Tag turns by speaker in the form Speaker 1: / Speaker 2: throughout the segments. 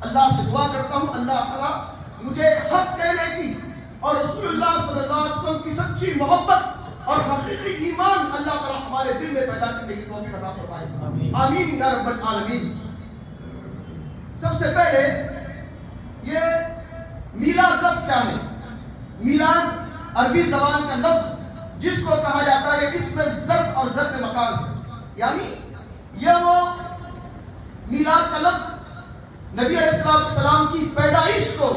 Speaker 1: اللہ سے دعا کرتا ہوں اللہ تعالیٰ مجھے حق کہنے کی اور رسول اللہ صلی اللہ علیہ وسلم کی سچی محبت اور حقیقی ایمان اللہ تعالیٰ ہمارے دل میں پیدا کرنے کی توفیق عطا فرمائے، آمین یا رب العالمین۔ سب سے پہلے یہ میلاد لفظ کیا ہے؟ میلاد عربی زبان کا لفظ جس کو کہا جاتا ہے اس میں ظرف اور ظرف مکان ہے، یعنی یہ وہ میلاد کا لفظ نبی علیہ السلام کی پیدائش کو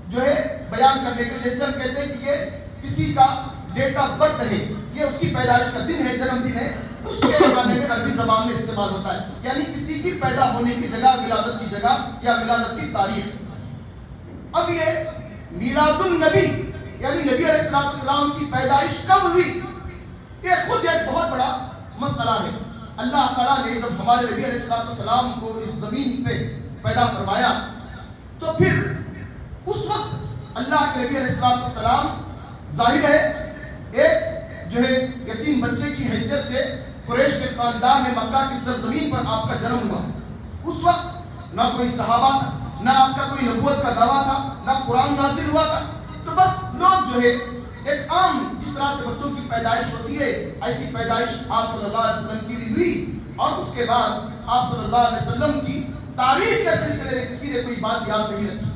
Speaker 1: جو ہے بیان کرنے کے لیے، جیسے ہم کہتے ہیں کہ یہ کسی کا ڈیٹ آف برتھ ہے، یہ اس کی پیدائش کا دن ہے، جنم دن ہے، اس کے معنی میں عربی زبان میں استعمال ہوتا ہے، یعنی کسی کی پیدا ہونے کی جگہ، ولادت کی جگہ یا ولادت کی تاریخ۔ اب یہ میلاد النبی یعنی نبی علیہ السلام کی پیدائش کب ہوئی، یہ خود ایک بہت بڑا مسئلہ ہے۔ اللہ تعالیٰ نے جب ہمارے نبی علیہ السلام کو اس زمین پہ پیدا فرمایا تو پھر اس وقت اللہ کے نبی علیہ السلام ظاہر ہے ایک جو ہے یتیم بچے کی حیثیت سے قریش کے خاندان میں مکہ کی سرزمین پر آپ کا جنم ہوا۔ اس وقت نہ کوئی صحابہ تھا، نہ آپ کا کوئی نبوت کا دعویٰ تھا، نہ قرآن نازل ہوا تھا، تو بس لوگ جو ہے ایک عام جس طرح سے بچوں کی پیدائش ہوتی ہے ایسی پیدائش آپ صلی اللہ علیہ وسلم کی بھی ہوئی، اور اس کے بعد آپ صلی اللہ علیہ وسلم کی تاریخ کے سلسلے میں کسی نے کوئی بات یاد نہیں رکھی،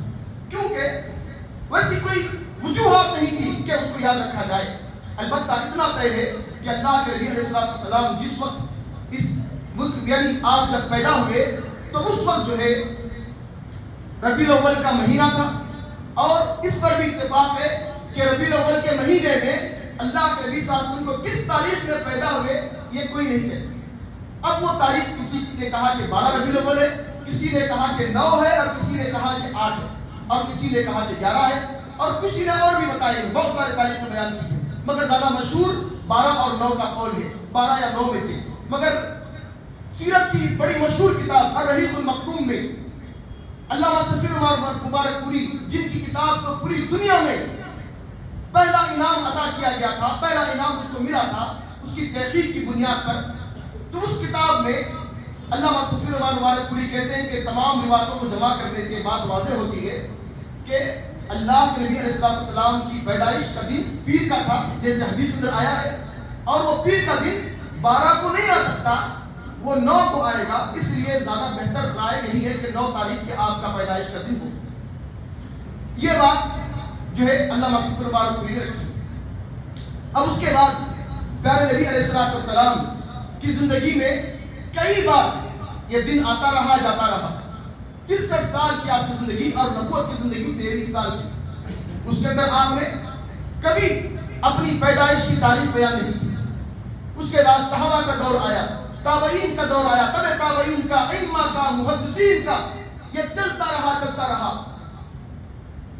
Speaker 1: کیونکہ ویسی کوئی وجوہات نہیں تھی کہ اس کو یاد رکھا جائے۔ البتہ اتنا طے ہے کہ اللہ کے نبی علیہ السلام جس وقت اس ملک یعنی آپ جب پیدا ہوئے تو اس وقت جو ہے ربیع الاول کا مہینہ تھا، اور اس پر بھی اتفاق ہے کہ ربیع الاول کے مہینے میں اللہ کے نبی صلی اللہ علیہ وسلم کو کس تاریخ میں پیدا ہوئے یہ کوئی نہیں کہتا۔ اب وہ تاریخ کسی نے کہا کہ 12 ربیع الاول ہے، کسی نے کہا کہ 9 ہے، اور کسی نے کہا کہ 8 ہے، اور کسی نے کہا کہ 11 ہے، اور کسی نے اور بھی بتائی، بہت سارے تاریخیں بیان کی ہیں، مگر زیادہ مشہور 12 اور 9 کا قول ہے، 12 یا 9 میں سے۔ مگر سیرت کی بڑی مشہور کتاب الرحیق المختوم میں علامہ صفی مبارک پوری، جن کی کتاب کو پوری دنیا میں پہلا انعام عطا کیا گیا تھا، پہلا انعام اس کو ملا تھا اس کی تحقیق کی بنیاد پر، تو اس کتاب میں علامہ صفی مبارک پوری کہتے ہیں کہ تمام روایتوں کو جمع کرنے سے بات واضح ہوتی ہے کہ اللہ کے نبی علیہ السلام کی پیدائش کا دن پیر کا تھا، جیسے حدیث اندر آیا ہے، اور وہ پیر کا دن 12 کو نہیں آ سکتا، وہ 9 کو آئے گا، اس لیے زیادہ بہتر رائے نہیں ہے کہ 9 تاریخ کے آپ کا پیدائش کا دن ہو۔ یہ بات جو ہے علامہ صفی مبارک پوری نے رکھی۔ اب اس کے بعد پیارے نبی علیہ السلام کی زندگی میں کئی بار یہ دن آتا رہا جاتا رہا۔ 63 سال کی آپ کی زندگی اور نبوت کی زندگی 23 سال کی، اس کے اندر آپ نے کبھی اپنی پیدائش کی تاریخ بیان نہیں کی۔ اس کے بعد صحابہ کا دور آیا، تابعین کا دور آیا، تبع تابعین کا، ائمہ کا، محدثین کا، یہ چلتا رہا۔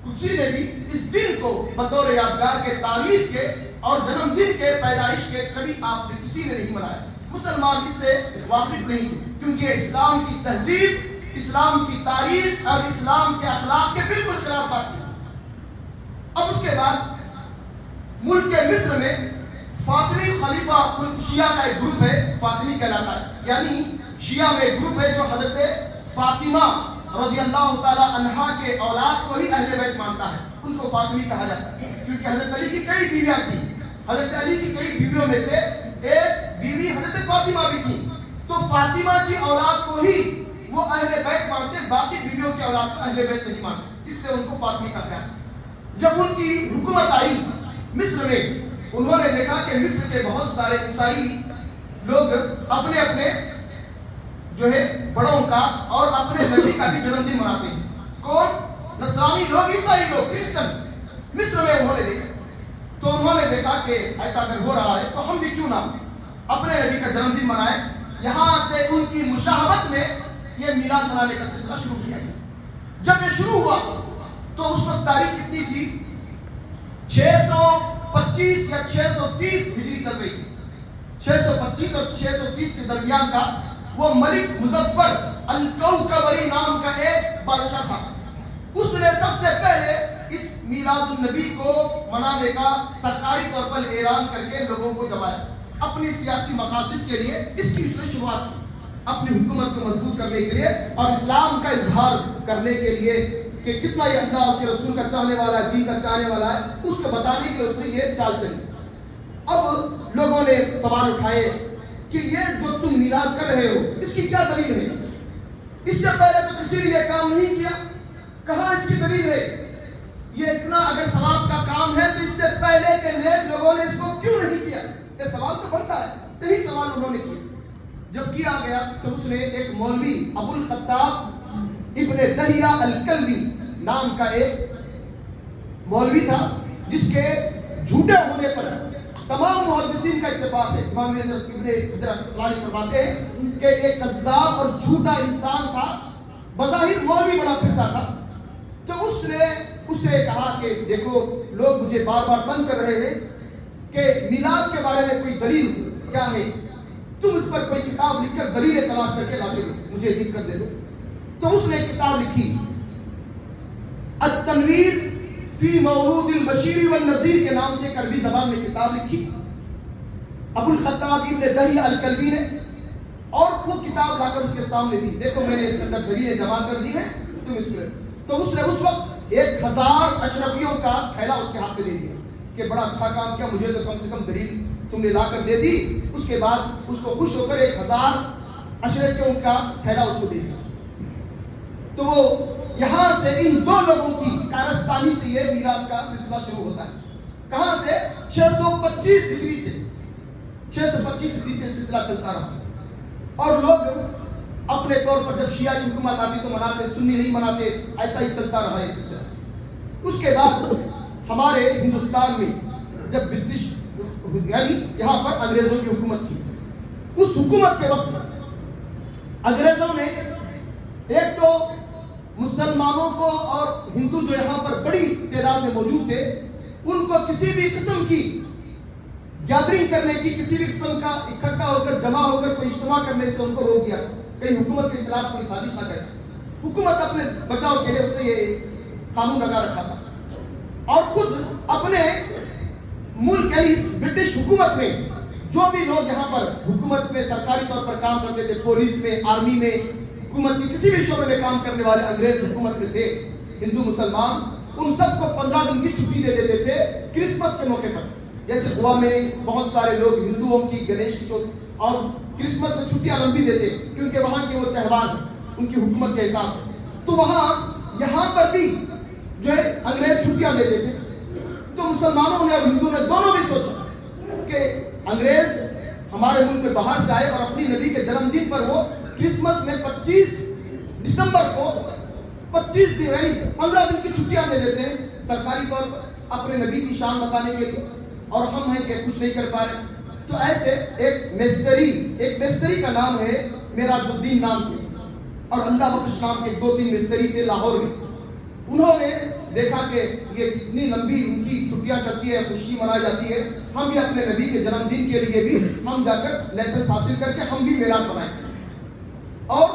Speaker 1: کسی نے بھی اس دن کو بطور یادگار کے، تاریخ کے اور جنم دن کے، پیدائش کے کبھی آپ نے کسی نے نہیں منایا۔ مسلمان اس سے واقف نہیں تھے، کیونکہ اسلام کی تہذیب، اسلام کی تاریخ اور اسلام کے اخلاق کے بالکل خلاف بات تھی۔ اب اس کے بعد ملک مصر میں فاطمی خلیفہ شیعہ کا ایک گروپ ہے، فاطمی کہلاتا ہے، یعنی شیعہ میں ایک گروپ ہے جو حضرت فاطمہ رضی اللہ تعالی عنہا کے اولاد کو ہی اہل بیت مانتا ہے، ان کو فاطمی کہا جاتا ہے، کیونکہ حضرت علی کی کئی بیویاں تھیں، حضرت علی کی کئی بیویوں میں سے ایک بیوی حضرت فاطمہ بھی تھی، تو فاطمہ کی اولاد کو ہی وہ اہل بیت مانتے، باقی بیویوں کی اولاد کو اہل بیت نہیں مانتے، اس لیے ان کو فاطمی کہا جاتا ہے۔ جب ان کی حکومت آئی مصر میں، انہوں نے دیکھا کہ مصر کے بہت سارے عیسائی لوگ اپنے اپنے جو ہے بڑوں کا اور اپنے نبی کا بھی جنم دن مناتے ہیں۔ کون؟ نصرانی لوگ، عیسائی لوگ، کرسچن مصر میں انہوں نے دیکھا، تو انہوں نے دیکھا کہ ایسا اگر ہو رہا ہے تو ہم بھی کیوں نہ اپنے نبی کا جنم دن منائیں۔ یہاں سے ان کی مشاہبت میں یہ میلاد منانے کا سلسلہ شروع کیا گیا۔ جب یہ شروع ہوا تو اس وقت تاریخ کتنی تھی؟ 625 یا 630 ہجری چل رہی تھی۔ 625 اور 630 کے درمیان کا وہ ملک مظفر الکوکبری نام کا ایک بادشاہ تھا، اس نے سب سے پہلے اس میلاد النبی کو منانے کا سرکاری طور پر اعلان کر کے لوگوں کو جمایا، اپنی سیاسی مقاصد کے لیے اس کی شروعات کی۔ اپنی حکومت کو مضبوط کرنے کے لیے اور اسلام کا اظہار کرنے کے لیے کہ کتنا یہ اللہ اس کے رسول کا چاہنے والا ہے، دین کا چاہنے والا ہے، اس کو بتانے کے لیے اس نے یہ چال چلی۔ اب لوگوں نے سوال اٹھائے کہ یہ جو تم میلاد کر رہے ہو اس کی کیا دلیل ہے؟ اس سے پہلے تو کسی نے یہ کام نہیں کیا، کہاں اس کی دلیل ہے؟ یہ اتنا اگر ثواب کا کام ہے تو اس سے پہلے کے نیک لوگوں نے اس کو کیوں نہیں کیا؟ یہ سوال تو بنتا ہے۔ یہی سوال انہوں نے کیا۔ جب کیا گیا تو اس نے ایک مولوی ابو الخطاب ابن دہیہ الکلبی نام کا ایک مولوی تھا، جس کے جھوٹے ہونے پر تمام محدثین کا اتفاق ہے۔ امام ابن حجر اسقلانی فرماتے ہیں کہ ایک کذاب اور جھوٹا انسان تھا، بظاہر مولوی بنا پھرتا تھا۔ تو اس نے اسے کہا کہ دیکھو لوگ مجھے بار بار بند کر رہے ہیں کہ میلاد کے بارے میں کوئی دلیل کیا ہے، تم اس پر کوئی کتاب لکھ کر دلیل تلاش کر کے لا کے مجھے لکھ کر دے دو۔ تو اس نے ایک کتاب لکھی، التنویر فی مورود البشیر والنذیر کے نام سے ایک عربی زبان میں کتاب لکھی ابو الخطاب ابن دہیہ الکلبی نے، اور وہ کتاب لا کر اس کے سامنے دی، دیکھو میں نے اس کے اندر دلیلیں جمع کر دی ہیں، تم اس میں۔ تو اس نے اس وقت 1000 اشرفیوں کا تھیلا اس کے ہاتھ میں دے دیا کہ بڑا اچھا کام کیا، مجھے تو کم سے کم دلیل تم نے لا کر دے دی۔ اس کے بعد اس کو خوش ہو کر 1000 اشرفیوں کا تھیلا اس کو دے دیا۔ تو وہ یہاں سے ان دو لوگوں کی کارستانی سے یہ میلاد کا سلسلہ شروع ہوتا ہے۔ کہاں سے؟ 625 ہجری سے 625 ہجری سے سلسلہ چلتا رہا، اور لوگ اپنے طور پر جب شیعہ کی حکومت آتی تو مناتے، سنی نہیں مناتے، ایسا ہی چلتا رہا یہ سلسلہ۔ اس کے بعد ہمارے ہندوستان میں جب برٹش یعنی یہاں پر انگریزوں کی حکومت تھی، اس حکومت کے وقت انگریزوں نے ایک تو مسلمانوں کو اور ہندو جو یہاں پر بڑی تعداد میں موجود تھے، ان کو کسی بھی قسم کی گیدرنگ کرنے کی، کسی بھی قسم کا اکٹھا ہو کر جمع ہو کر کوئی اجتماع کرنے سے ان کو روک دیا، کہیں حکومت کے خلاف کوئی سازش نہ کرے۔ حکومت اپنے بچاؤ کے لیے اس نے یہ قانون لگا رکھا تھا، اور خود اپنے ملک یعنی اس برٹش حکومت میں جو بھی لوگ یہاں پر حکومت میں سرکاری طور پر کام کرتے تھے، پولیس میں، آرمی میں، حکومت کے کسی بھی شعبے میں کام کرنے والے انگریز حکومت میں تھے، ہندو مسلمان، ان سب کو 15 دن کی چھٹی دے دیتے تھے کرسمس کے موقع پر۔ جیسے گوا میں بہت سارے لوگ ہندوؤں کی گنیش کی اور کرسمس میں چھٹیاں لمبی دیتے کیونکہ وہاں کے وہ تہوار ہیں ان کی حکومت کے حساب سے۔ تو وہاں یہاں پر بھی جو ہے انگریز چھٹیاں دیتے تھے۔ تو مسلمانوں نے اور ہندو نے دونوں بھی سوچا کہ انگریز ہمارے ملک میں باہر سے آئے اور اپنی نبی کے جنم دن پر وہ کرسمس میں 25 دسمبر کو 25 دن یعنی 15 دن کی چھٹیاں دے دیتے ہیں سرکاری طور پر اپنے نبی کی شان بتانے کے لیے، اور ہم ہیں کہ کچھ نہیں کر پا رہے۔ تو ایسے ایک مستری کا نام ہے معراج الدین نام کے، اور اللہ بخش نام کے 2-3 مستری تھے لاہور میں۔ انہوں نے دیکھا کہ یہ اتنی لمبی ان کی چھٹیاں چلتی ہے، خوشی منائی جاتی ہے، ہم بھی اپنے نبی کے جنم دن کے لیے بھی ہم جا کر لائسنس حاصل کر کے ہم بھی میلاد منائیں۔ اور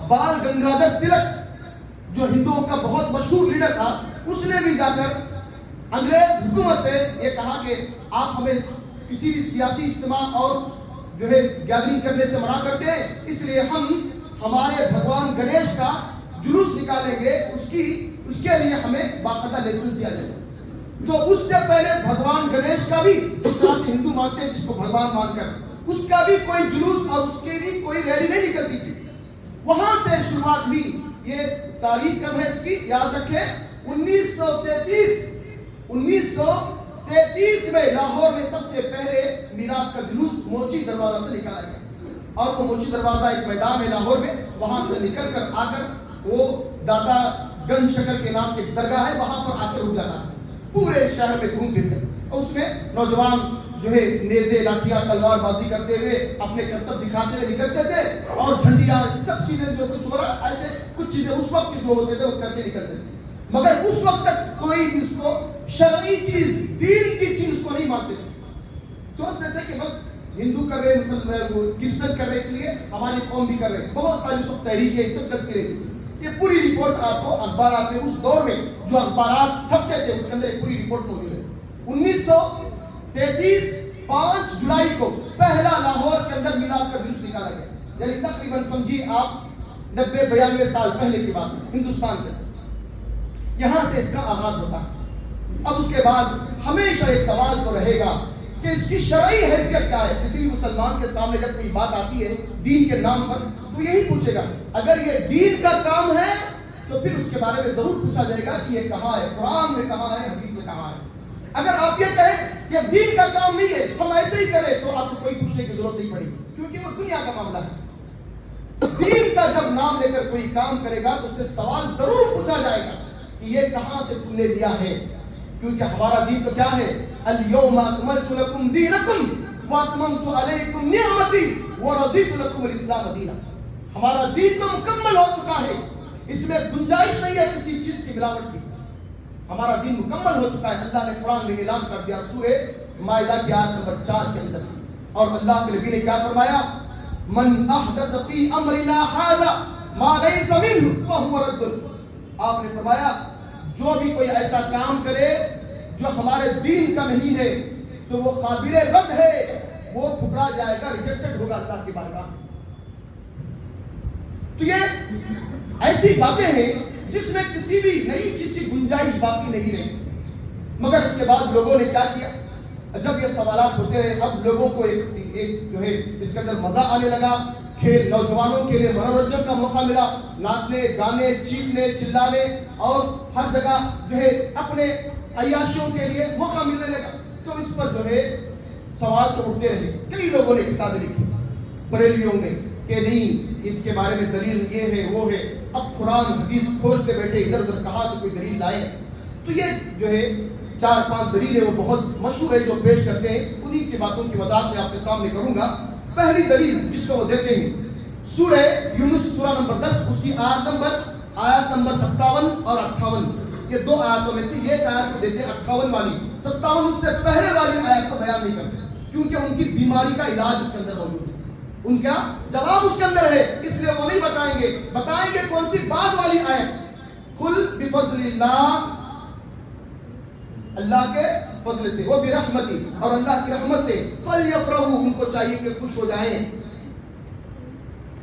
Speaker 1: بال گنگادھر تلک جو ہندوؤں کا بہت مشہور لیڈر تھا، اس نے بھی جا کر انگریز حکومت سے یہ کہا کہ آپ ہمیں کسی بھی سیاسی اجتماع اور جو ہے گیدرنگ کرنے سے منع کرتے ہیں، اس لیے ہم ہمارے بھگوان گنیش کا جلوس نکالیں گے، اس کے لیے ہمیں باقاعدہ لائسنس دیا جائے گا۔ تو اس سے پہلے بھگوان گنیش کا بھی جس طرح سے ہندو مانتے ہیں جس کو بھگوان مان کر، اس کا بھی کوئی جلوس اور اس کی بھی کوئی ریلی نہیں نکلتی تھی۔ وہاں سے شروعات بھی، یہ تاریخ کب ہے اس کی یاد رکھیں، 1933 میں لاہور میں سب سے پہلے میلاد کا جلوس موچی دروازہ سے نکالا گیا، اور وہ موچی دروازہ ایک میدان ہے لاہور میں، وہاں سے نکل کر آ کر وہ دادا گنج شکر کے نام کی درگاہ ہے، وہاں پر آ کر رک جاتا ہے پورے شہر میں گھوم پھر کر، اور اس میں نوجوان جو ہے نیزے لاٹیاں تلوار بازی کرتے ہوئے اپنے کرتب دکھاتے ہوئے نکلتے تھے، اور جھنڈیاں سب چیزیں جو کچھ ہو رہا ایسے کچھ چیزیں اس وقت جو ہوتے تھے وہ کر کے نکلتے تھے، مگر اس وقت تک کوئی بھی اس کو شرعی چیز، دین کی چیز اس کو نہیں مانتے تھے۔ سوچتے تھے کہ بس ہندو کر رہے، کرسچن کر رہے، اس لیے ہماری قوم بھی کر رہے۔ بہت ساری اس وقت تحریکیں سب چلتی رہتی تھی۔ یہ پوری رپورٹ آپ کو اخبارات میں اس دور میں جو اخبارات چھپتے تھے اس کے اندر ایک پوری رپورٹ موجود ہے۔ 1933 5 جولائی کو پہلا لاہور کے اندر میلاد کا جلوس نکالا گیا، یعنی تقریباً سمجھیے آپ 90-92 سال پہلے کی بات ہے ہندوستان کے اندر، یہاں سے اس کا آغاز ہوتا ہے۔ اب اس کے بعد ہمیشہ ایک سوال تو رہے گا کہ اس کی شرعی حیثیت کیا ہے۔ کسی بھی مسلمان کے سامنے جب کوئی بات آتی ہے دین کے نام پر تو یہی پوچھے گا، اگر یہ دین کا کام ہے تو پھر اس کے بارے میں ضرور پوچھا جائے گا کہ یہ کہاں ہے، قرآن میں کہاں ہے، حدیث میں کہاں ہے۔ اگر آپ یہ کہیں کہ دین کا کام نہیں ہے، ہم ایسے ہی کریں، تو آپ کو کوئی پوچھنے کی ضرورت نہیں پڑے گی، کیونکہ وہ دنیا کا معاملہ ہے۔ دین کا جب نام لے کر کوئی کام کرے گا تو اس سے سوال ضرور پوچھا جائے گا کہ یہ کہاں سے تم نے لیا ہے، کیونکہ ہمارا دین تو کیا ہے، الیوم اکملت لکم دینکم واتممت علیکم نعمتی ورضیت لکم الاسلام دینا۔ ہمارا دین تو مکمل ہو چکا ہے، اس میں گنجائش نہیں ہے کسی چیز کی ملاوٹ کی، ہمارا دین مکمل ہو چکا ہے۔ اللہ نے قرآن میں اعلان کر دیا سورہ مائدہ کی آیت نمبر 4 کے اندر، اور اللہ کے نبی نے کیا فرمایا، من احدث فی امرنا ھذا ما لیس منہ فہو رد۔ آپ نے فرمایا جو بھی کوئی ایسا کام کرے جو ہمارے دین کا نہیں ہے تو وہ قابل رد ہے، وہ ٹھکرا جائے گا، ریجیکٹڈ ہوگا اللہ کی بارگاہ۔ تو یہ ایسی باتیں ہیں جس میں کسی بھی نئی چیز کی گنجائش باقی نہیں رہی، مگر اس کے بعد لوگوں نے کیا کیا، جب یہ سوالات ہوتے ہیں اب لوگوں کو ایک جو ہے اس کے اندر مزہ آنے لگا، کھیل، نوجوانوں کے لیے منورنجن کا موقع ملا، ناچنے، گانے، چیخنے، چلانے اور ہر جگہ جو ہے اپنے عیاشیوں کے لیے موقع ملنے لگا۔ تو اس پر جو ہے سوال تو اٹھتے رہے، کئی لوگوں نے کتابیں لکھی بریلویوں میں کہ نہیں اس کے بارے میں دلیل یہ ہے وہ ہے، اب قرآن حدیث کھوجتے بیٹھے ادھر ادھر کہاں سے کوئی دلیل لائے۔ تو یہ جو ہے 4-5 دلیلیں وہ بہت مشہور ہے جو پیش کرتے ہیں، انہی کی باتوں کی وضاحت میں آپ کے سامنے کروں گا۔ پہلی دلیل جس کو وہ دیتے ہیں سورہ یونس سورہ نمبر 10 اس کی آیت نمبر 57 اور 58، یہ دو آیتوں میں سے ایک آیت کو دیتے ہیں 58 والی، 57 اس سے پہلے والی آیت کو بیان نہیں کرتے کیونکہ ان کی بیماری کا علاج اس کے اندر موجود ہے، ان کا جواب اس کے اندر ہے، اس لیے وہ نہیں بتائیں گے کون سی بعد والی آیت، قل بفضل اللہ، اللہ کے فضل سے، وہ برحمتی، اور اللہ کی رحمت سے، فلیفرحوا، ان کو چاہیے کہ خوش ہو جائیں،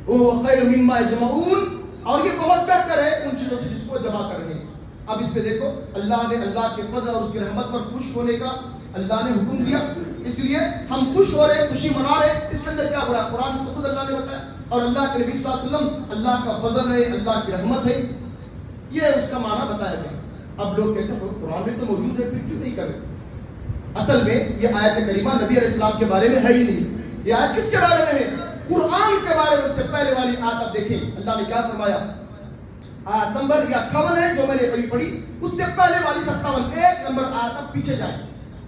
Speaker 1: وہ خیر مما یجمعون، اور یہ بہت بہتر ہے ان چیزوں سے جس کو جمع کر رہے ہیں۔ اب اس پہ دیکھو اللہ نے اللہ کے فضل اور اس کی رحمت پر خوش ہونے کا اللہ نے حکم دیا، اس لیے ہم خوش ہو رہے، خوشی منا رہے، اس کے اندر کیا برا؟ قرآن میں تو خود اللہ نے بتایا، اور اللہ کے نبی صلی اللہ علیہ وسلم اللہ کا فضل ہے، اللہ کی رحمت ہے، یہ اس کا معنی بتایا گیا۔ اب لوگ کہتے ہیں قرآن میں تو موجود ہے، پھر کیوں نہیں کر رہے؟ اصل میں یہ آیت کریمہ نبی علیہ السلام کے بارے میں ہے ہی نہیں، یہ آیت کس کے بارے میں ہے؟ قرآن کے بارے میں۔ اس سے پہلے والی آیت آپ دیکھیں اللہ نے کیا فرمایا، آیت نمبر 58 ہے جو میں نے ابھی پڑھی، اس سے پہلے والی 57، ایک نمبر آیت آپ پیچھے جائیں،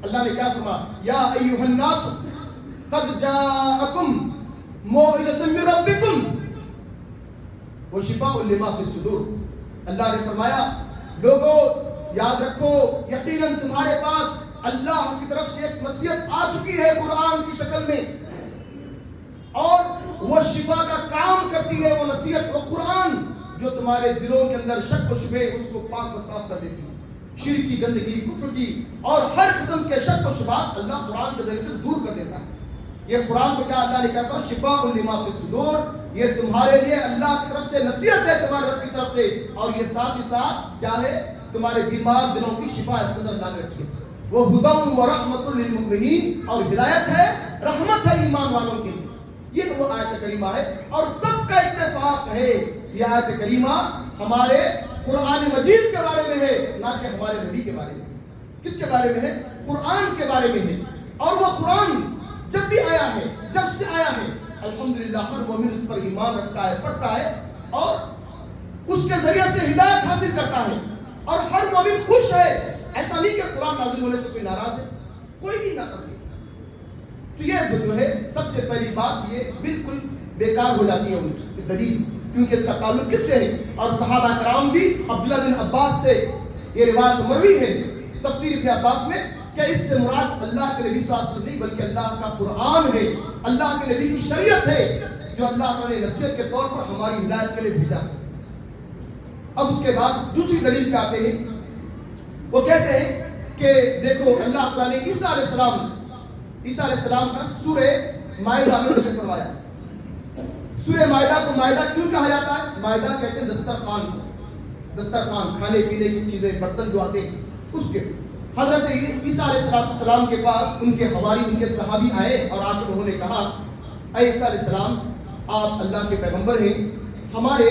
Speaker 1: اللہ نے کیا فرمایا، یا ایھا الناس قد جاءکم موعظۃ من ربکم وشفاء لما فی الصدور۔ اللہ نے فرمایا لوگوں یاد رکھو، یقیناً تمہارے پاس اللہ کی طرف سے ایک نصیحت آ چکی ہے قرآن کی شکل میں، اور وہ شفا کا کام کرتی ہے، وہ نصیحت، وہ قرآن جو تمہارے دلوں کے اندر شک و شبہ اس کو پاک و صاف کر دیتی ہے، شرک کی گندگی، کفر کی اور ہر قسم کے شک و شبہات اللہ قرآن کے ذریعے سے دور کر دیتا ہے۔ یہ قرآن کو کیا اللہ نے کہا، شفاء لما فی الصدور، یہ تمہارے لیے اللہ کی طرف سے نصیحت ہے، تمہارے رب کی طرف سے، اور یہ ساتھ ہی ساتھ کیا ہے، تمہارے بیمار دلوں کی شفا اس کے اندر اللہ نے رکھی ہے۔ وہ ہدی و رحمت للمؤمنین، اور ہدایت ہے، رحمت ہے ایمان والوں کے لیے۔ یہ وہ آیت کریمہ ہے، اور سب کا اتفاق ہے یہ آیت کریمہ ہمارے قرآن مجید کے بارے میں ہے، نہ کہ ہمارے نبی کے بارے میں۔ کس کے بارے میں ہے؟ قرآن کے بارے میں ہے، اور وہ قرآن جب بھی آیا ہے، جب سے آیا ہے، الحمدللہ ہر مومن اس پر ایمان رکھتا ہے، پڑھتا ہے، اور اس کے ذریعے سے ہدایت حاصل کرتا ہے، اور ہر مومن خوش ہے۔ ایسا نہیں کہ قرآن نازل ہونے سے کوئی ناراض ہے، کوئی بھی ناراض نہیں۔ تو یہ جو ہے سب سے پہلی بات، یہ بالکل بیکار ہو جاتی ہے ان کی دلیل، کیونکہ اس کا تعلق کس سے ہے؟ اور صحابہ کرام بھی عبداللہ بن عباس سے یہ روایت مروی ہے تفسیر ابن عباس میں کہ اس سے مراد اللہ کے نبی صلی اللہ علیہ وسلم نہیں بلکہ اللہ کا قرآن ہے، اللہ کے نبی کی شریعت ہے جو اللہ تعالیٰ نے نصیحت کے طور پر ہماری ہدایت کے لیے بھیجا۔ اب اس کے بعد دوسری دلیل پہ آتے ہیں، وہ کہتے ہیں کہ دیکھو اللہ تعالیٰ نے عیسیٰ علیہ السلام کا سورہ مائدہ میں ذکر فرمایا، سورہ مائدہ کو مائدہ کیوں کہا جاتا ہے؟ مائدہ کہتے ہیں دسترخوان کو، دسترخوان کھانے پینے کی چیزیں، برتن جو آتے ہیں اس کے۔ حضرت عیسیٰ علیہ السلام کے پاس ان کے حواری، ان کے صحابی آئے اور آ کر انہوں نے کہا اے عیسیٰ علیہ السلام، آپ اللہ کے پیغمبر ہیں، ہمارے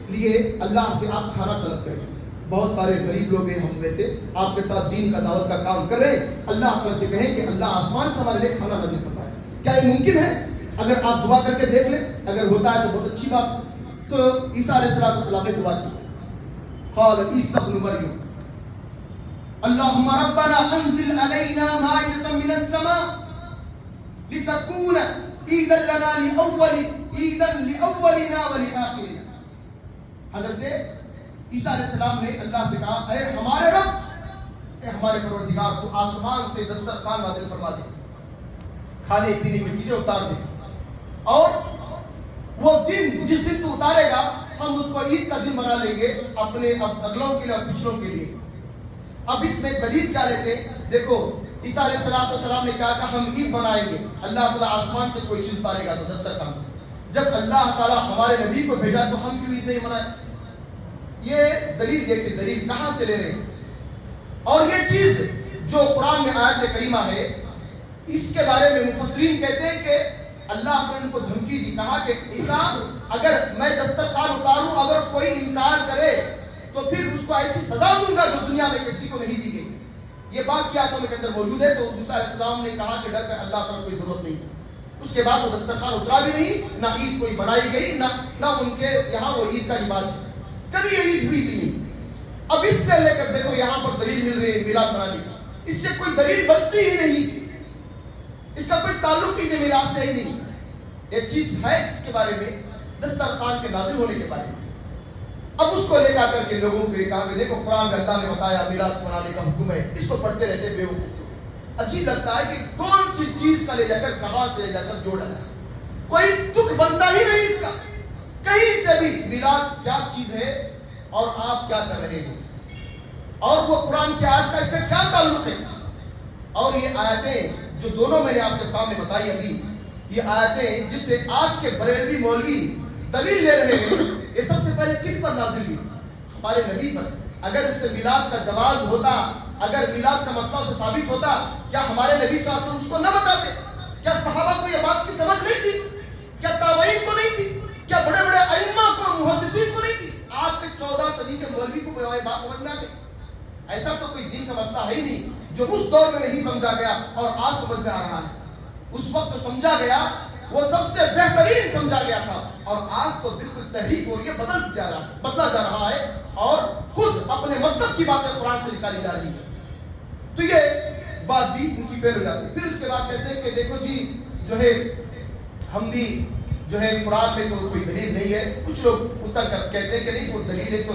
Speaker 1: لیے اللہ سے آپ کھانا طلب کریں، بہت سارے غریب لوگ ہیں ہم میں سے، آپ کے ساتھ دین کا دعوت کا کام کر رہے ہیں، اللہ تعالیٰ سے کہیں کہ اللہ آسمان سے ہمارے لیے کھانا نازل فرمائے۔ کیا یہ ممکن ہے؟ اگر آپ دعا کر کے دیکھ لیں، اگر ہوتا ہے تو بہت اچھی بات ہے۔ تو عیسیٰ علیہ السلام نے دعا کی، قال عیسیٰ ابن مریم اللہم ربنا انزل علینا مائدۃ من السماء لتکون عیدا لنا لأولنا ولآخرنا۔ حضرت عیسیٰ علیہ السلام نے اللہ سے کہا اے ہمارے رب، اے ہمارے پروردگار، تو آسمان سے دسترخوان نازل فرما دے، کھانے پینے کی چیزیں اتار دے، اور وہ دن جس دن تو اتارے گا ہم اس کو عید کا دن بنا لیں گے، اپنے اگلوں کے لیے اور پچھلوں کے لیے۔ اب اس میں دلیل کیا لیتے ہیں؟ دیکھو عیسیٰ علیہ السلام نے کہا کہ ہم عید منائیں گے، اللہ تعالیٰ آسمان سے کوئی چیز اتارے گا تو دسترخوان۔ جب اللہ تعالیٰ ہمارے نبی کو بھیجا تو ہم کیوں عید نہیں منائیں؟ یہ دلیل ہے کہ دلیل کہاں سے لے رہے ہیں؟ اور یہ چیز جو قرآن میں آیت کریمہ ہے، اس کے بارے میں مفسرین کہتے ہیں کہ اللہ نے ان کو دھمکی دی، کہا کہ عیسیٰ اگر میں دسترخوان اتاروں، اگر کوئی انکار کرے تو پھر اس کو ایسی سزا دوں گا جو دنیا میں کسی کو نہیں دی گئی۔ یہ بات کیا تو کے اندر موجود ہے۔ تو عیسیٰ علیہ السلام نے کہا کہ ڈر کر اللہ تعالیٰ کوئی ضرورت نہیں۔ اس کے بعد وہ دسترخوان اترا بھی نہیں، نہ عید کوئی بنائی گئی، نہ ان کے یہاں وہ عید کا رواج ہے، کبھی یہ عید ہوئی بھی نہیں۔ اب اس سے لے کر دیکھو یہاں پر دلیل مل رہی ہے میلاد منانے کی، اس سے کوئی دلیل بنتی ہی نہیں، اس کا کوئی تعلق ہی نہیں میلاد سے ہی نہیں۔ ایک چیز ہے اس کے بارے میں، دسترخوان کے نازل ہونے کے بارے میں، اب اس کو لے جا کر کے لوگوں کو یہ کہا کہ دیکھو قرآن میں اللہ نے بتایا میلاد منانے کا حکم ہے، اس کو پڑھتے رہتے بے وقوف۔ عجیب لگتا ہے کہ کون سی چیز کا لے جا کر کہاں سے لے جا کر جوڑا جائے، کوئی تک بنتا ہی نہیں اس کا کہیں سے بھی۔ میلاد کیا چیز ہے اور آپ کیا کر رہے ہیں، اور وہ قرآن کی آیت کا اس میں کیا تعلق ہے؟ اور یہ آیتیں جو دونوں میں نے آپ کے سامنے بتائی ابھی، یہ آیتیں جس سے آج کے بریلوی مولوی دلیل لے رہے ہیں، یہ سب سے پہلے کن پر نازل ہوئی؟ ہمارے نبی پر۔ اگر اس سے میلاد کا جواز ہوتا، اگر میلاد کا مسئلہ سے ثابت ہوتا، کیا ہمارے نبی صلی اللہ علیہ وسلم اس کو نہ بتاتے؟ کیا صحابہ کو یہ بات کی سمجھ نہیں تھی؟ کیا تابعین کو نہیں تھی؟ کیا بڑے بڑے ائمہ کو، محدثین کو نہیں تھی؟ آج کے 14 صدی کے مولوی کو کوئی بات سمجھ نہ آئے؟ ایسا تو کوئی دین کا مسئلہ ہے ہی نہیں جو اس دور میں نہیں سمجھا گیا اور آج سمجھ میں آ رہا ہے۔ اس وقت تو سمجھا گیا، وہ سب سے بہترین سمجھا گیا تھا، اور آج تو بالکل تحریف ہو رہی ہے، بدلا جا رہا ہے، اور خود اپنے مطلب کی باتیں قرآن سے نکالی جا رہی ہے۔ تو یہ بات بھی ان کی فیل ہو جاتی ہے۔ پھر اس کے بعد کہتے ہیں کہ دیکھو جی جو ہے ہم بھی جو ہے قرآن میں تو کوئی دلیل نہیں ہے۔ کچھ لوگ اتر کر کہتے ہیں کہ نہیں وہ دلیل ہے تو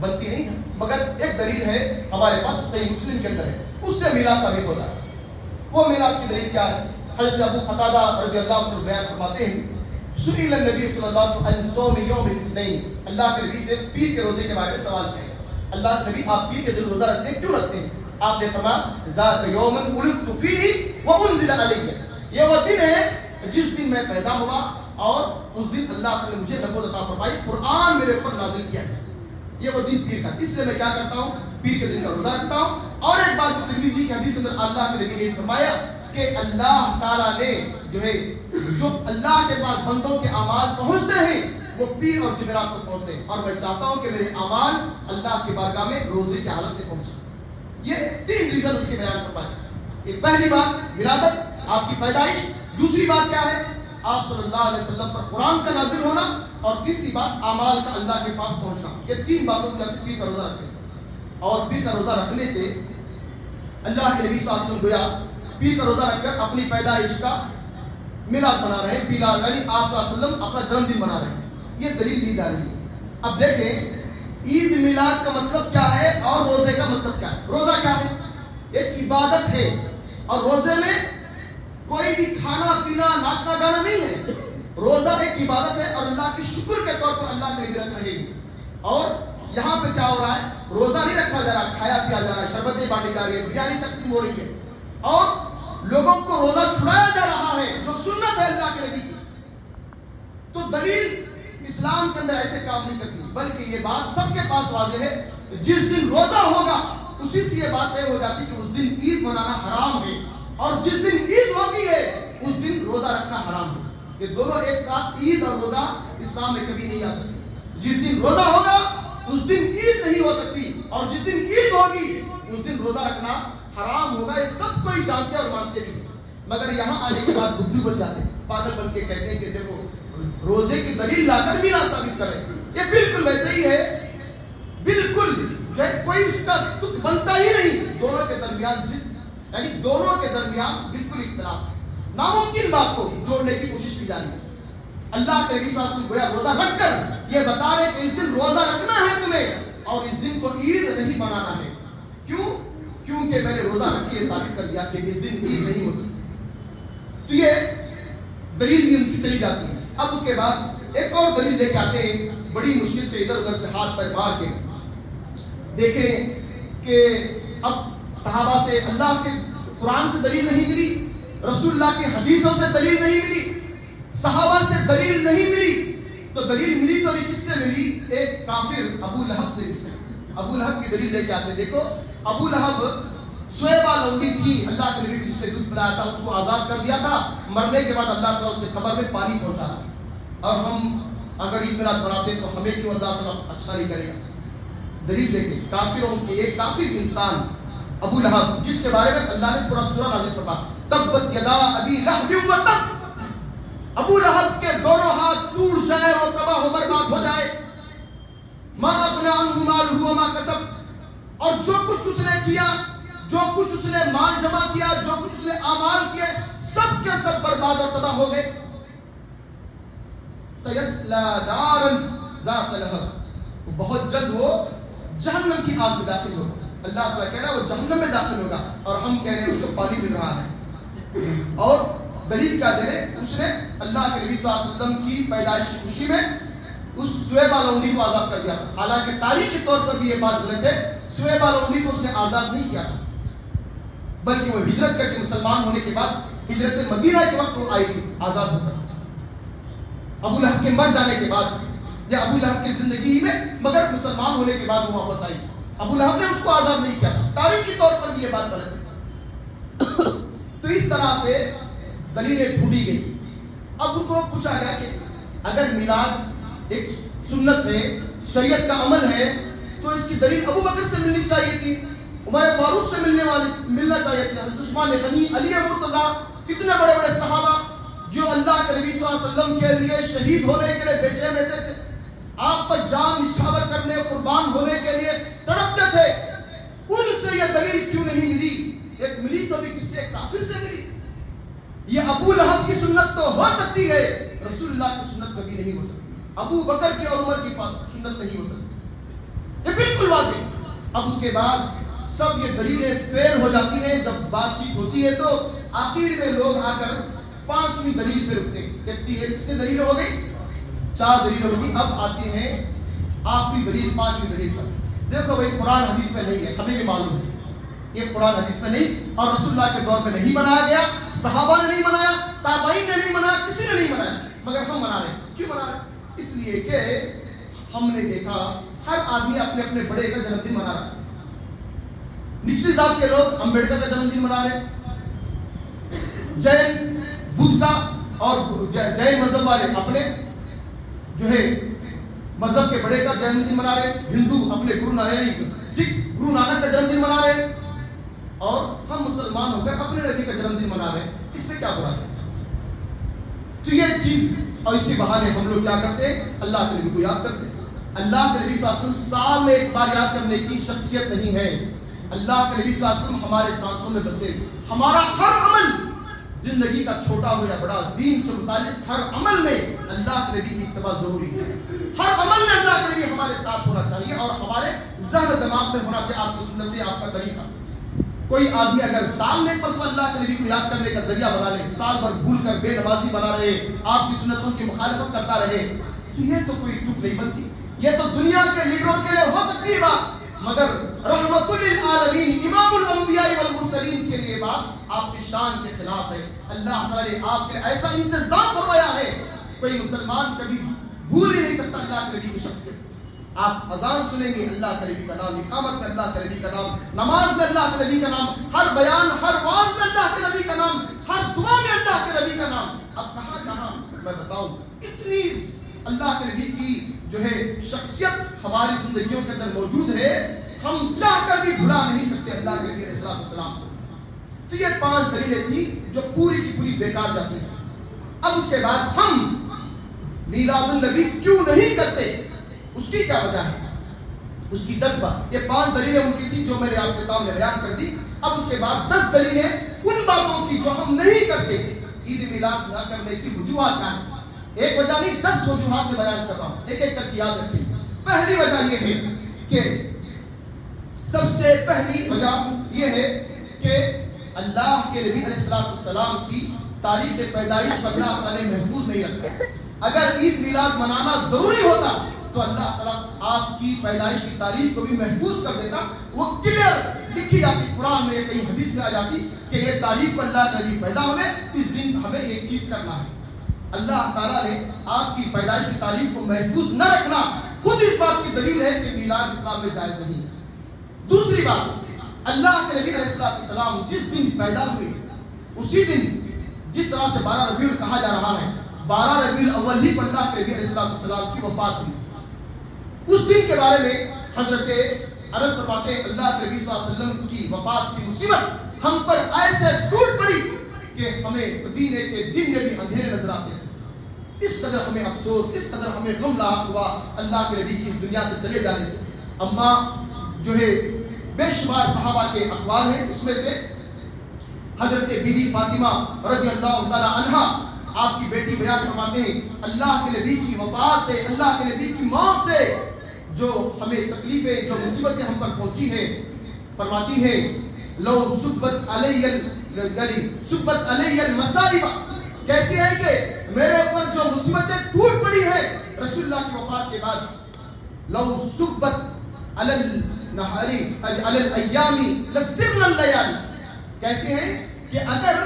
Speaker 1: بنتی نہیں ہے، مگر ایک دلیل ہے ہمارے پاس، صحیح مسلم کے اندر ہے، اس سے میلاد ثابت ہوتا ہے۔ وہ میلاد کی دلیل کیا ہے؟ حضرت ابو قتادہ رضی اللہ عنہ بیان فرماتے ہیں، سئل النبی صلی اللہ علیہ وسلم عن صوم یوم الاثنین، اللہ کے نبی سے پیر کے روزے کے بارے میں سوال کیا، اللہ کے نبی آپ پیر کے دن روزہ رکھتے ہیں، کیوں رکھتے ہیں؟ آپ نے فرمایا ذاک یوم ولدت فیہ وانزل علی، یہ وہ دن ہے جس دن میں پیدا ہوا اور اس دن اللہ نے مجھے نبوت عطا فرمائی، قرآن میرے اوپر نازل کیا ہے۔ یہ وہ دن پیر کا، اس لیے میں کیا کرتا ہوں؟ پیر کے دن کا روزہ رکھتا ہوں۔ اور ایک بات جو ترمذی کی حدیث کے اندر اللہ کے نبی نے فرمایا کہ اللہ تعالیٰ نے جو ہے جو اللہ کے پاس بندوں کے اعمال پہنچتے ہیں وہ پیر اور جمعرات کو پہنچتے ہیں، اور میں چاہتا ہوں کہ میرے اعمال اللہ کی بارگاہ میں روزے کی حالت میں پہنچے۔ یہ 3 ریزن اس کے بیان فرمائے۔ ایک پہلی بات ولادت، آپ کی پیدائش، دوسری بات کیا ہے؟ آپ صلی اللہ علیہ وسلم پر قرآن کا نازل ہونا، اور تیسری بات اعمال کا اللہ کے پاس پہنچنا۔ یہ 3 باتوں کی وجہ سے پیر کا روزہ رکھتے ہیں، اور پیر کا روزہ رکھنے سے اللہ کے نبی صلی اللہ علیہ وسلم گویا پیر کا روزہ رکھ کر اپنی پیدائش کا میلاد بنا رہے ہیں، میلاد یعنی آپ صلی اللہ علیہ وسلم اپنا جنم دن بنا رہے ہیں، یہ دلیل دی جا رہی ہے۔ اب دیکھیں عید میلاد کا مطلب کیا ہے اور روزے کا مطلب کیا ہے۔ روزہ کیا ہے؟ ایک عبادت ہے، اور روزے میں کوئی بھی کھانا پینا ناچنا گانا نہیں ہے۔ روزہ ایک عبادت ہے، اور اللہ کے شکر کے طور پر اللہ کے نبی رکھ رہے ہیں۔ اور یہاں پہ کیا ہو رہا ہے؟ روزہ نہیں رکھا جا رہا، کھایا پیا جا رہا ہے، شربتیں بانٹی جا رہی ہے، بریانی تقسیم ہو رہی ہے، اور لوگوں کو روزہ چھڑایا جا رہا ہے، جو سنت ہے اللہ کے نبی کی۔ تو دلیل اسلام کے اندر ایسے کام نہیں کرتی، بلکہ یہ بات سب کے پاس واضح ہے، جس دن روزہ ہوگا اسی سے یہ بات طے ہو جاتی کہ اس دن عید منانا حرام ہے، اور جس دن عید ہوگی ہے اس دن روزہ رکھنا حرام ہے۔ یہ دونوں ایک ساتھ، عید اور روزہ، اسلام میں کبھی نہیں آ سکتی۔ جس دن روزہ ہوگا اس دن عید نہیں ہو سکتی، اور جس دن عید ہوگی اس دن روزہ رکھنا حرام ہوگا۔ یہ سب کوئی جانتے اور مانتے بھی، مگر یہاں آنے کے بعد بدھو بن جاتے ہیں، پاگل بن کے کہتے ہیں کہ دیکھو روزے کی دلیل لا کر میرا ثابت کرے۔ یہ بالکل ویسے ہی ہے، بالکل جو ہے کوئی اس کا تک بنتا ہی نہیں، دونوں کے درمیان ضد، یعنی دونوں کے درمیان بالکل اختلاف ہے۔ ناممکن بات کو جوڑنے کی کوشش کی جا رہی ہے۔ اللہ کے نبی صلی اللہ علیہ وسلم گویا روزہ رکھ کر یہ بتا رہے کہ اس دن روزہ رکھنا ہے تمہیں، اور اس دن کو عید نہیں منانا ہے۔ کیوں؟ کیونکہ میں نے روزہ رکھ کے یہ ثابت کر دیا کہ اس دن عید نہیں ہو سکتی۔ تو یہ دلیل بھی ان کی چلی جاتی ہے۔ اب اس کے بعد ایک اور دلیل لے کے آتے ہیں، بڑی مشکل سے ادھر ادھر سے ہاتھ پیر مار کے۔ دیکھیں کہ اب صحابہ سے اللہ کے قرآن سے دلیل نہیں ملی، رسول اللہ کی حدیثوں سے دلیل نہیں ملی، صحابہ سے دلیل نہیں ملی، تو دلیل ملی تو بھی کس سے ملی؟ ایک کافر ابو لہب سے ملی۔ ابو لہب کی دلیل لے کے آتے، دیکھو ابو لہب سویبہ لونڈی تھی، اللہ کے نبی جس نے دودھ پلایا تھا اس کو آزاد کر دیا تھا، مرنے کے بعد اللہ تعالیٰ سے خبر میں پانی پہنچا رہا، اور ہم اگر عید میلاد مناتے تو ہمیں کیوں اللہ تعالیٰ اچھا نہیں کرے گا؟ دلیل دیکھیں، کافروں کے ایک کافر انسان ابو لہب، جس کے بارے میں اللہ نے پورا سورہ نازل فرمایا، تبت یدا ابی لہب و تب، ابو لہب کے دونوں ہاتھ ٹوٹ جائے اور تباہ و برباد ہو جائے، ما اغنی عنہ مالہ وما کسب، اور جو کچھ اس نے کیا، جو کچھ اس نے مال جمع کیا، جو کچھ اس نے اعمال کیے، سب کے سب برباد اور تباہ ہو گئے۔ سیصلی نارا ذات لہب، بہت جلد وہ جہنم کی آگ میں داخل ہوگا۔ اللہ تعالیٰ کہہ رہا ہے وہ جہنم میں داخل ہوگا، اور ہم کہہ رہے ہیں اس کو پانی مل رہا ہے۔ اور دلیل کیا دے رہے؟ اس نے اللہ کے نبی صلی اللہ علیہ وسلم کی پیدائش کی خوشی میں اس سویبہ لونڈی کو آزاد کر دیا، حالانکہ تاریخی طور پر بھی یہ بات غلط ہے، سویبہ لونڈی کو اس نے آزاد نہیں کیا تھا، بلکہ وہ ہجرت کر کے مسلمان ہونے کے بعد ہجرت مدینہ کے وقت وہ آئی تھی آزاد ہو کر، ابو لہب کے مر جانے کے بعد یا ابو لہب کی زندگی میں، مگر مسلمان ہونے کے بعد وہ واپس آئی۔ ابو لہب نے اس کو آزاد نہیں کیا تھا، تاریخی طور پر بھی یہ بات غلط ہے۔ تو اس طرح سے دلیلیں ڈھونڈی گئی۔ اب ان کو پوچھا گیا کہ اگر میلاد ایک سنت ہے، شریعت کا عمل ہے، تو اس کی دلیل ابو بکر سے ملنی چاہیے تھی، عمر فاروق سے ملنا چاہیے تھا، عثمان غنی، علی مرتضیٰ، اتنے بڑے بڑے صحابہ جو اللہ کے نبی صلی اللہ علیہ وسلم کے لیے شہید ہونے کے لیے بے چین رہتے تھے، آپ پر جان نچھاور کرنے، قربان ہونے کے لیے تڑپتے تھے، ان سے یہ دلیل کیوں نہیں ملی؟ ایک ملی تو بھی کس سے؟ کافر سے ملی۔ یہ ابو لہب کی سنت تو ہو سکتی ہے، رسول اللہ کی سنت کبھی نہیں ہو سکتی، ابو بکر کی اور عمر کی سنت نہیں ہو سکتی، یہ بالکل واضح۔ اب اس کے بعد سب یہ دلیلیں فیل ہو جاتی ہیں، جب بات چیت ہوتی ہے تو آخر میں لوگ آ کر پانچویں دلیل پہ رکتے ہیں۔ کتنی دلیلیں ہو گئی؟ 4 دلیلیں ہوگی۔ اب آتے ہیں آخری دلیل، پانچویں دلیل پر۔ دیکھو بھائی قرآن حدیث میں نہیں ہے، ہمیں بھی معلوم ہے یہ قرآن حدیث میں نہیں، اور رسول اللہ کے دور میں نہیں منایا گیا، صحابہ نے نہیں منایا، تابعین نے نہیں منایا، کسی نے نہیں منایا، مگر ہم منا رہے ہیں۔ کیوں منا رہے ہیں؟ اس لیے کہ ہم نے دیکھا ہر آدمی اپنے اپنے بڑے کا جنم دن منا رہا ہے۔ نچلی ذات کے لوگ امبیڈکر کا جنم دن منا رہے ہیں، جین بدھ کا اور جین مذہب والے اپنے جو ہے مذہب کے بڑے کا جنم دن منا رہے ہیں، ہندو اپنے گرو نانک، سکھ گرو نانک کا جنم دن منا رہے ہیں، اور ہم مسلمان ہو کر اپنے نبی کا جنم دن منا رہے ہیں۔ اس میں کیا برا ہے؟ تو یہ چیز، اور اسی بہانے ہم لوگ کیا کرتے ہیں؟ اللہ کے نبی کو یاد کرتے ہیں۔ اللہ کے نبی صلی اللہ علیہ وسلم سال میں ایک بار یاد کرنے کی شخصیت نہیں ہے۔ اللہ کے نبی صلی اللہ علیہ وسلم ہمارے سانسوں میں بسے، ہمارا ہر عمل، زندگی کا چھوٹا ہو یا بڑا، دین سے متعلق ہر عمل میں اللہ کے نبی کی اتباع ضروری ہے۔ ہر عمل میں اللہ کے نبی ہمارے ساتھ ہونا چاہیے، اور ہمارے ذہن دماغ میں ہونا چاہیے آپ کی سنتیں، آپ کا طریقہ۔ کوئی آدمی اگر سال میں پر اللہ کے نبی کو یاد کرنے کا ذریعہ بنا لے، سال بھر بھول کر بے نمازی بنا رہے، آپ کی سنتوں کی مخالفت کرتا رہے، تو یہ تو کوئی دکھ نہیں بنتی۔ یہ تو دنیا کے لیڈروں کے لیے ہو سکتی ہے بات، مگر رحمت للعالمین امام الانبیاء والمرسلین کے لیے بات آپ کی شان کے خلاف ہے۔ اللہ تعالیٰ نے آپ کے ایسا انتظام فرمایا ہے کوئی مسلمان کبھی بھول ہی نہیں سکتا اللہ کے نبی کی شخصیت. آپ اذان سنیں گے اللہ کے نبی کا نام, اقامت میں اللہ کے نبی کا نام, نماز میں اللہ کے نبی کا نام, ہر بیان ہر واز میں اللہ کے نبی کا نام, ہر دعا میں اللہ کے نبی کا نام. اب کہاں میں بتاؤں, اتنی اللہ کے نبی کی جو ہے شخصیت ہماری زندگیوں کے اندر موجود ہے, ہم چاہ کر بھی بھلا نہیں سکتے اللہ کے نبی علیہ السلام کو. تو یہ 5 دلیلیں تھی جو پوری کی پوری بیکار جاتی ہیں. اب اس کے بعد ہم میلاد النبی کیوں نہیں کرتے, اس کی کیا وجہ ہے, اس کی 10 بات. یہ 5 دلیلیں ان کی تھی جو میں نے آپ کے سامنے بیان کر دی. اب اس کے بعد 10 دلیلیں ان باتوں کی جو ہم نہیں کرتے. عید میلاد نہ کرنے کی وجوہات کیا ہیں, ایک وجہ نہیں 10 وجوہات میں بیان کر رہا ہوں, ایک ایک کر کے یاد رکھیں. پہلی وجہ یہ ہے کہ سب سے پہلی وجہ یہ ہے کہ اللہ کے نبی علیہ السلام کی تاریخ پیدائش کو اللہ تعالیٰ نے محفوظ نہیں رکھا. اگر عید میلاد منانا ضروری ہوتا تو اللہ تعالیٰ آپ کی پیدائش کی تاریخ کو بھی محفوظ کر دیتا. وہ کلیئر لکھی جاتی, قرآن میں کئی حدیث میں آ جاتی کہ یہ تاریخ کو اللہ کے نبی پیدا ہوئے, اس دن ہمیں ایک چیز کرنا ہے. اللہ تعالیٰ نے آپ کی پیدائش کی تاریخ کو محفوظ نہ رکھنا خود اس بات کی دلیل ہے کہ میلاد اسلام میں جائز نہیں. دوسری بات, اللہ کے نبی علیہ السلام جس دن پیدا ہوئے اسی دن جس طرح سے 12 ربیع کہا جا رہا ہے, 12 ربیع الاول ہی پر اللہ کے نبی علیہ السلام کی وفات ہوئی. اس دن کے بارے میں حضرت انس فرماتے ہیں اللہ کے نبی صلی اللہ علیہ وسلم کی وفات کی مصیبت ہم پر ایسے ٹوٹ پڑی کہ ہمیں مدینے کے دن میں بھی اندھیرے نظر آتے تھے. اس قدر ہمیں افسوس, اس قدر ہمیں غم لاحق ہوا اللہ کے نبی کی اس دنیا سے چلے جانے سے. اما جو ہے بے شمار صحابہ کے اقوال ہیں, اس میں سے حضرت بی بی فاطمہ رضی اللہ تعالی عنہا آپ کی بیٹی بیان فرماتے ہیں اللہ کے نبی کی وفات سے, اللہ کے نبی کی موت سے جو ہمیں تکلیفیں, جو مصیبتیں ہم پر پہنچی ہیں, فرماتی ہیں لو سبت علی المصائب, کہتی ہیں کہ میرے اوپر جو مصیبتیں ٹوٹ پڑی ہیں رسول اللہ کی وفات کے بعد, لو سبت علی النہاری علی الایام لسرنا اللیالی, کہتے ہیں کہ اگر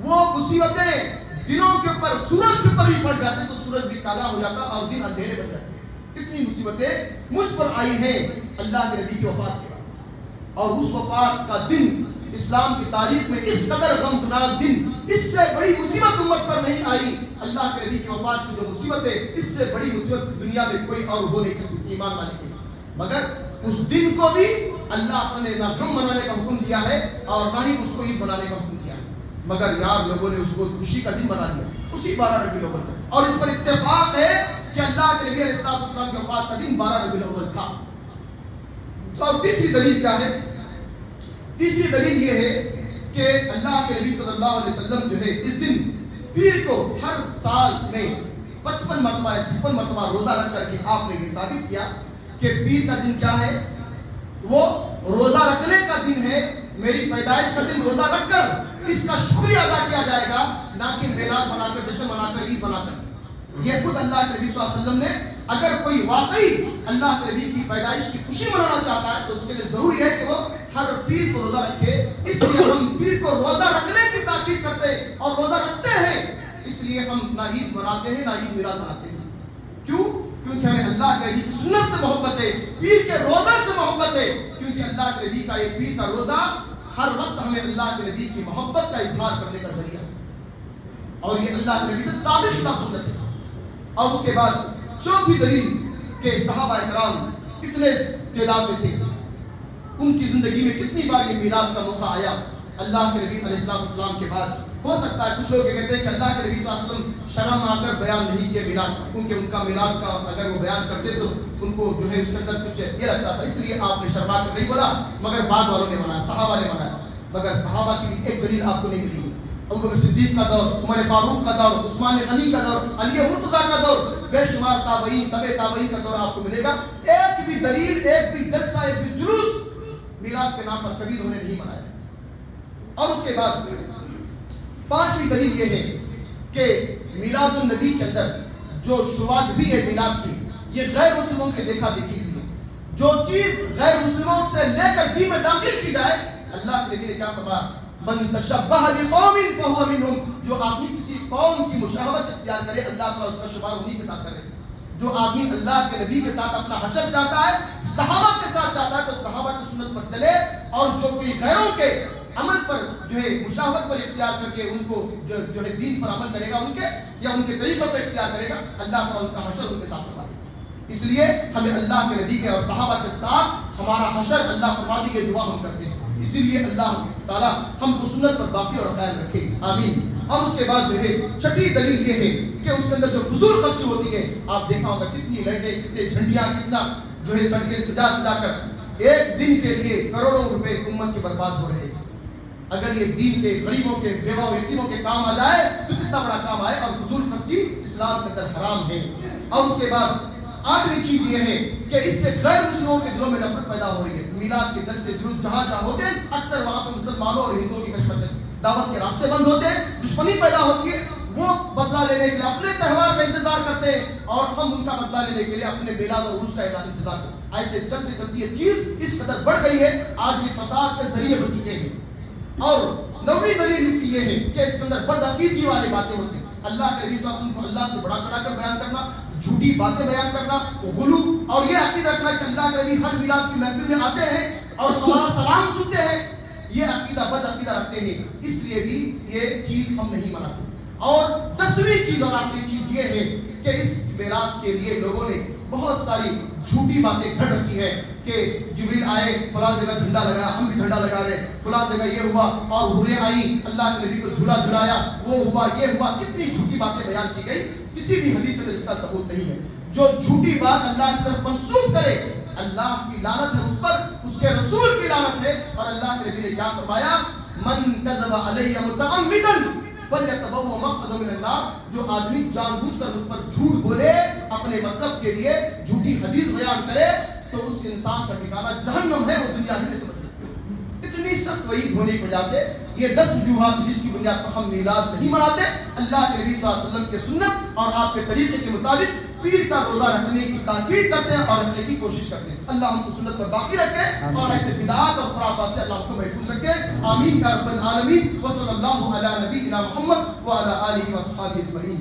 Speaker 1: وہ مصیبتیں دنوں کے اوپر سورج کے اوپر بھی پڑ جاتے تو سورج بھی کالا ہو جاتا اور دن اندھیرے بن جاتے. اتنی مصیبتیں مجھ پر آئی ہیں اللہ کے نبی کی وفات کے بعد. اور اس وفات کا دن اسلام کی تاریخ میں اس قدر غمناک دن, اس سے بڑی مصیبت امت پر نہیں آئی. اللہ کے نبی کی وفات کی جو مصیبت ہے, اس سے بڑی مصیبت دنیا میں کوئی اور ہو نہیں سکتی ایمان والے کے. مگر اس دن کو بھی اللہ نے نہ غم منانے کا حکم دیا ہے اور نہ ہی اس کو عید منانے کا حکم دیا ہے. مگر یار لوگوں نے اس کو خوشی کا دن بنا دیا اسی 12 ربیع الاول. اور اس پر اتفاق ہے کہ اللہ کے نبی علیہ السلام کی وفات کا دن 12 ربیع الاول تھا. تو اب تیسری دلیل کیا ہے؟ تیسری دلیل یہ ہے کہ اللہ کے نبی صلی اللہ علیہ وسلم جو ہے اس دن پیر کو ہر سال میں 55 مرتبہ یا 56 مرتبہ روزہ رکھ کر کے آپ نے یہ ثابت کیا کہ پیر کا دن کیا ہے, وہ روزہ رکھنے کا دن ہے. میری پیدائش کا دن روزہ رکھ کر اس کا شکریہ ادا کیا جائے گا, نہ کہ میلاد منا کر, جشن منا کر, عید منا کر. یہ خود اللہ کے نبی صلی اللہ علیہ وسلم نے, اگر کوئی واقعی اللہ کے نبی کی پیدائش کی خوشی منانا چاہتا ہے تو اس کے لیے ضروری ہے کہ وہ ہر پیر کو روزہ رکھے. اس لیے ہم پیر کو روزہ رکھنے کی تاکید کرتے ہیں اور روزہ رکھتے ہیں. اس لیے ہم نہ عید مناتے ہیں نہ عید میلاد مناتے ہیں. کیوں؟ کیونکہ ہمیں اللہ کے نبی کی سنت سے محبت ہے, پیر کے روزہ سے محبت ہے. کیونکہ اللہ کے نبی کا ایک پیر کا روزہ ہر وقت ہمیں اللہ کے نبی کی محبت کا اظہار کرنے کا ذریعہ ہے, اور یہ اللہ کے نبی سے ثابت شدہ سنت ہے. اور اس کے بعد چوتھی دلیل کہ صحابہ کرام کتنے تعداد میں تھے, ان کی زندگی میں کتنی بار یہ میلاد کا موقع آیا اللہ کے نبی علیہ السلام کے بعد. ہو سکتا ہے کچھ لوگ کہتے ہیں کہ اللہ کے نبی صلی اللہ علیہ وسلم شرم آ کر بیان نہیں کیا میلاد, کیونکہ ان کا میلاد کا اگر وہ بیان کرتے تو ان کو جو ہے اس کے اندر کچھ یہ لگتا تھا, اس لیے آپ نے شرما کر نہیں بولا. مگر بعد والوں نے منایا, صحابہ نے منایا. مگر صحابہ کی بھی ایک دلیل آپ کو نہیں ملے گی. ابو بکر صدیق کا دور, عمر فاروق کا دور, عثمان غنی کا دور, علی مرتضیٰ کا دور, بے شمار تابعین, تبع تابعین کا دور آپ کو ملے گا. ایک بھی دلیل, ایک بھی جلسہ, ایک بھی جلوس میلاد کے نام پر کبھی انہوں نے نہیں منایا. اور اس کے بعد پانچویں دلیل یہ ہے کہ میلاد النبی کے اندر جو شروعات بھی ہے میلاد کی, یہ غیر مسلموں کے دیکھا دیکھی ہوئی ہے. جو چیز غیر مسلموں سے لے کر دین میں داخل کی جائے, اللہ کے نبی نے کیا فرمایا, من تشبہ بقوم فہو منہم، جو آدمی کسی قوم کی مشابہت اختیار کرے اللہ تعالیٰ اس کا شمار انہی کے ساتھ کرے. جو آدمی اللہ کے نبی کے ساتھ اپنا حشر چاہتا ہے، صحابہ کے ساتھ چاہتا ہے، تو صحابہ کی سنت پر چلے، اور جو کوئی غیروں کے عمل پر جو ہے مشابہت پر اختیار کر کے ان کو جو ہے دین پر عمل کرے گا، ان کے یا ان کے طریقوں پر اختیار کرے گا، اللہ تعالیٰ ان کا حشر ان کے ساتھ کروا دے گا. اس لیے ہمیں اللہ کے نبی کے اور صحابہ کے ساتھ ہمارا حشر اللہ فرما دی، یہ دعا ہم کرتے ہیں. اسی لیے اللہ تعالیٰ ہم کو سنت پر باقی اور قائم رکھے، آمین. اور اس کے بعد جو ہے چھٹی دلیل یہ ہے کہ اس کے اندر جو فضول خرچ ہوتی ہے، آپ دیکھا ہوگا کتنی لائٹیں، کتنے جھنڈیاں، کتنا جو ہے سڑکیں سجا کر ایک دن کے لیے کروڑوں روپے امت کے برباد ہو رہے ہیں. اگر یہ دین کے غریبوں کے بیوہ و یتیموں کے کام آ جائے تو کتنا بڑا کام آئے. اور فضول خرچی اسلام کے اندر حرام ہے. اور اس کے بعد آخری چیز یہ ہے کہ اس سے غیر مسلموں کے دلوں میں نفرت پیدا ہو رہی ہے. میلاد کے جلسے جلوس جہاں ہوتے ہیں، اکثر وہاں پہ مسلمانوں اور ہندوؤں کی کشمکش، دعوت کے راستے بند ہوتے ہیں، دشمنی پیدا ہوتی ہے. وہ بدلہ لینے کے لیے اپنے تہوار کا انتظار کرتے ہیں، اور ہم ان کا بدلہ لینے کے لیے اپنے میلاد اور عرس کا انتظار کرتے ہیں. ایسے چلتے چلتے یہ چیز اس قدر بڑھ گئی ہے، آج یہ فساد کے ذریعے بن چکے ہیں. اور نویں دلیل اس کی یہ ہے کہ اس کے اندر بدعقیدگی والی باتیں ہوتی ہیں. اللہ کے نبی صلی اللہ علیہ وسلم کو اللہ سے بڑا چڑھا کر بیان کرنا، جھوٹی باتیں بیان کرنا، غلو، اور یہ عقیدہ رکھنا کہ اللہ کے نبی ہر میلاد کی محفل میں آتے ہیں اور ہمارا سلام سنتے ہیں. یہ عقیدہ بد عقیدہ رکھتے ہیں، اس لیے بھی یہ چیز ہم نہیں مناتے. اور 10ویں چیز اور آخری چیز یہ ہے کہ اس میلاد کے لیے لوگوں نے بہت ساری جھوٹی باتیں گھڑ رکھی ہے کہ جبریل آئے، فلاں جگہ جھنڈا لگایا، ہم بھی جھنڈا لگا رہے، فلاں جگہ یہ ہوا، اور حوریں آئی، اللہ کے نبی کو جھولا جھلایا، وہ ہوا، یہ ہوا. کتنی جھوٹی باتیں بیان کی گئی، کسی بھی حدیث میں اس کا ثبوت نہیں ہے. جو جھوٹی بات اللہ کی طرف منسوب کرے، اللہ کی لعنت ہے اس پر، اس کے رسول کی لعنت ہے. اور اللہ کے نبی نے کیا فرمایا؟ من کذب علی متعمدا فلیتبوأ مقعده من النار. جو آدمی جان بوجھ کر مجھ پر جھوٹ بولے، اپنے مطلب کے لیے جھوٹی حدیث بیان کرے، تو اس انسان کا ٹھکانہ جہنم ہے. وہ دنیا میں سمجھ لے. اتنی سخت وعید ہونے کی وجہ سے یہ 10 وجوہات جس کی بنیاد پر ہم میلاد نہیں مناتے. اللہ کے نبی صلی اللہ علیہ وسلم کے سنت اور آپ کے طریقے کے مطابق پیر کا روزہ رکھنے کی تاکید کرتے ہیں اور رکھنے کی کوشش کرتے ہیں. اللہ ہم کو سنت پر باقی رکھے اور ایسے بدعات اور خرافات سے اللہ ہم کو محفوظ رکھے. آمین یا رب العالمین. وصلی اللہ علی نبینا محمد وعلی آلہ وصحبہ اجمعین.